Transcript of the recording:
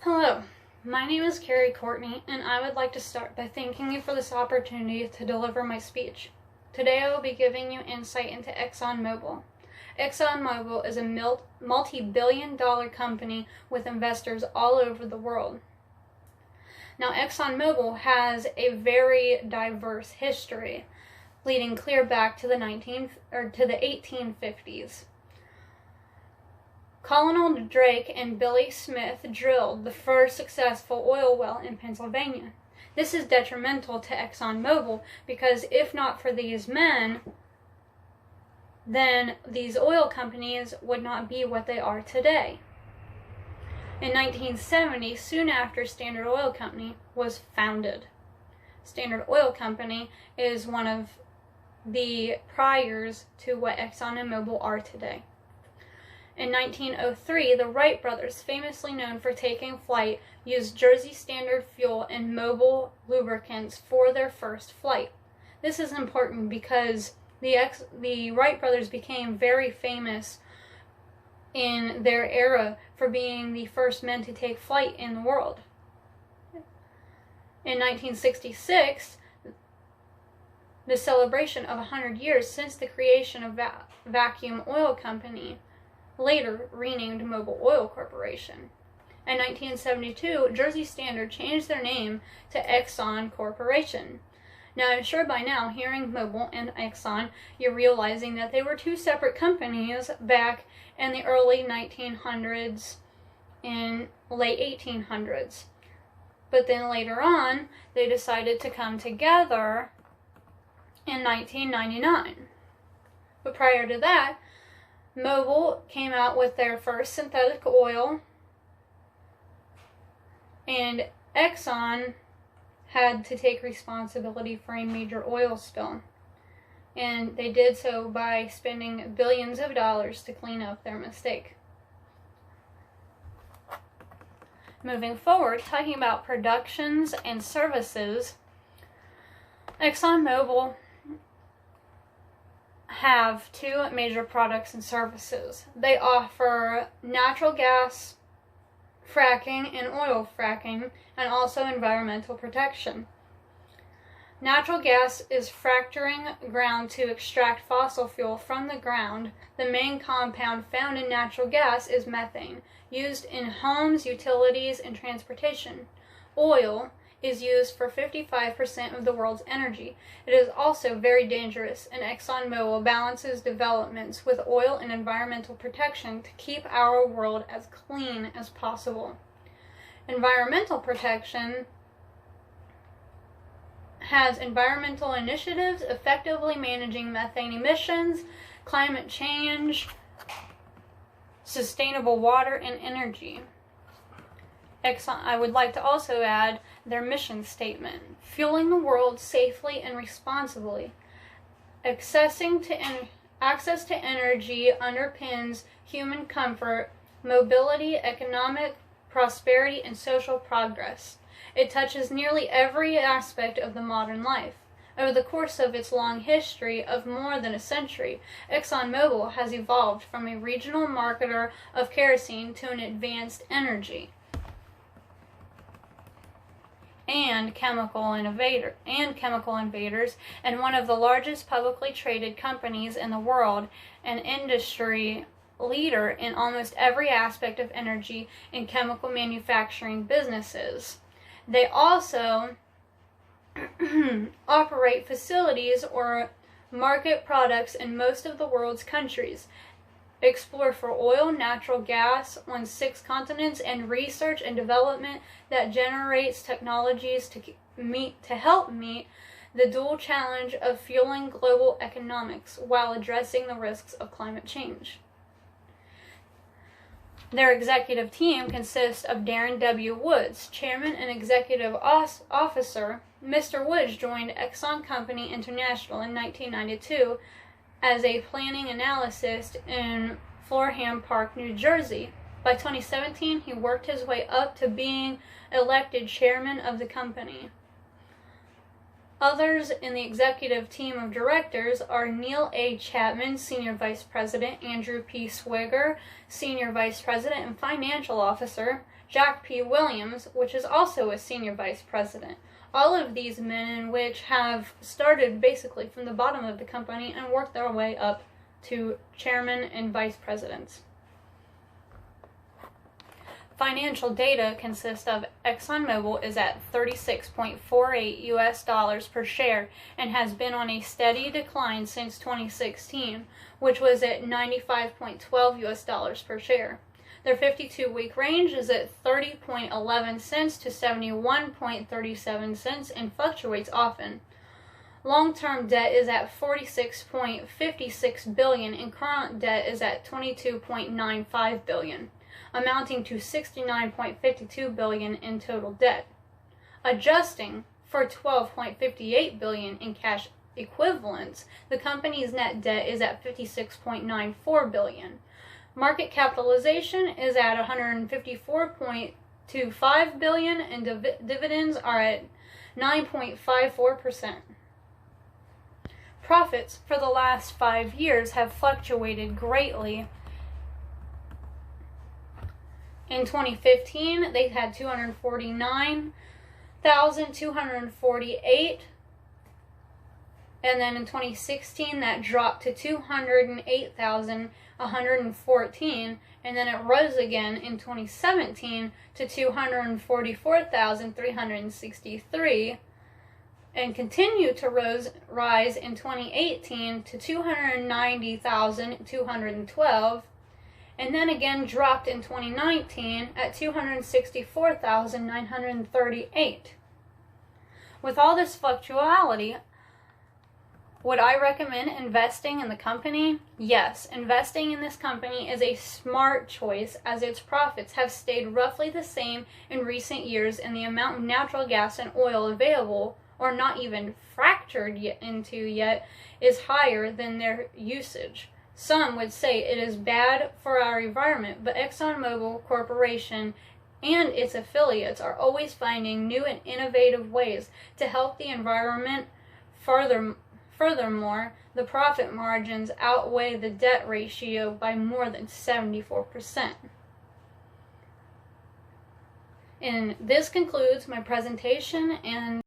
Hello, my name is Carrie Courtney, and I would like to start by thanking you for this opportunity to deliver my speech. Today I will be giving you insight into ExxonMobil. ExxonMobil is a multi-billion-dollar company with investors all over the world. Now, ExxonMobil has a very diverse history, leading clear back to the 1850s. Colonel Drake and Billy Smith drilled the first successful oil well in Pennsylvania. This is detrimental to ExxonMobil because if not for these men, then these oil companies would not be what they are today. In 1970, soon after Standard Oil Company was founded. Standard Oil Company is one of the priors to what Exxon and Mobil are today. In 1903, the Wright brothers, famously known for taking flight, used Jersey Standard fuel and Mobil lubricants for their first flight. This is important because the Wright brothers became very famous in their era for being the first men to take flight in the world. In 1966, the celebration of 100 years since the creation of Vacuum Oil Company, later renamed Mobil Oil Corporation. In 1972, Jersey Standard changed their name to Exxon Corporation. Now, I'm sure by now, hearing Mobil and Exxon, you're realizing that they were two separate companies back in the early 1900s and late 1800s. But then later on, they decided to come together in 1999. But prior to that, Mobil came out with their first synthetic oil, and Exxon had to take responsibility for a major oil spill. And they did so by spending billions of dollars to clean up their mistake. Moving forward, talking about productions and services, ExxonMobil have two major products and services. They offer natural gas fracking and oil fracking, and also environmental protection. Natural gas is fracturing ground to extract fossil fuel from the ground. The main compound found in natural gas is methane, used in homes, utilities, and transportation. Oil is used for 55% of the world's energy. It is also very dangerous, and ExxonMobil balances developments with oil and environmental protection to keep our world as clean as possible. Environmental protection has environmental initiatives effectively managing methane emissions, climate change, sustainable water, and energy. I would like to also add their mission statement: fueling the world safely and responsibly. Access to energy underpins human comfort, mobility, economic prosperity, and social progress. It touches nearly every aspect of the modern life. Over the course of its long history of more than a century, ExxonMobil has evolved from a regional marketer of kerosene to an advanced energy and chemical invaders, and one of the largest publicly traded companies in the world, an industry leader in almost every aspect of energy and chemical manufacturing businesses. They also operate facilities or market products in most of the world's countries, explore for oil, natural gas on 6 continents, and research and development that generates technologies to help meet the dual challenge of fueling global economics while addressing the risks of climate change. Their executive team consists of Darren W. Woods, Chairman and Executive Officer. Mr. Woods joined Exxon Company International in 1992 as a planning analyst in Florham Park, New Jersey. By 2017, he worked his way up to being elected chairman of the company. Others in the executive team of directors are Neil A. Chapman, Senior Vice President, Andrew P. Swigger, Senior Vice President and Financial Officer, Jack P. Williams, which is also a Senior Vice President. All of these men and which have started basically from the bottom of the company and worked their way up to chairman and vice presidents. Financial data consist of ExxonMobil is at $36.48 US per share and has been on a steady decline since 2016, which was at $95.12 US per share. Their 52-week range is at 30.11 cents to 71.37 cents and fluctuates often. Long-term debt is at $46.56 billion and current debt is at $22.95 billion, amounting to $69.52 billion in total debt. Adjusting for $12.58 billion in cash equivalents, the company's net debt is at $56.94 billion. Market capitalization is at $154.25 billion and dividends are at 9.54%. Profits for the last 5 years have fluctuated greatly. In 2015, they had 249,248, and then in 2016 that dropped to 208,114, and then it rose again in 2017 to 244,363, and continued to rise in 2018 to 290,212, and then again dropped in 2019 at 264,938. With all this fluctuality, would I recommend investing in the company? Yes, investing in this company is a smart choice as its profits have stayed roughly the same in recent years and the amount of natural gas and oil available, or not even fractured into yet, is higher than their usage. Some would say it is bad for our environment, but ExxonMobil Corporation and its affiliates are always finding new and innovative ways to help the environment. Furthermore, the profit margins outweigh the debt ratio by more than 74%. And this concludes my presentation, and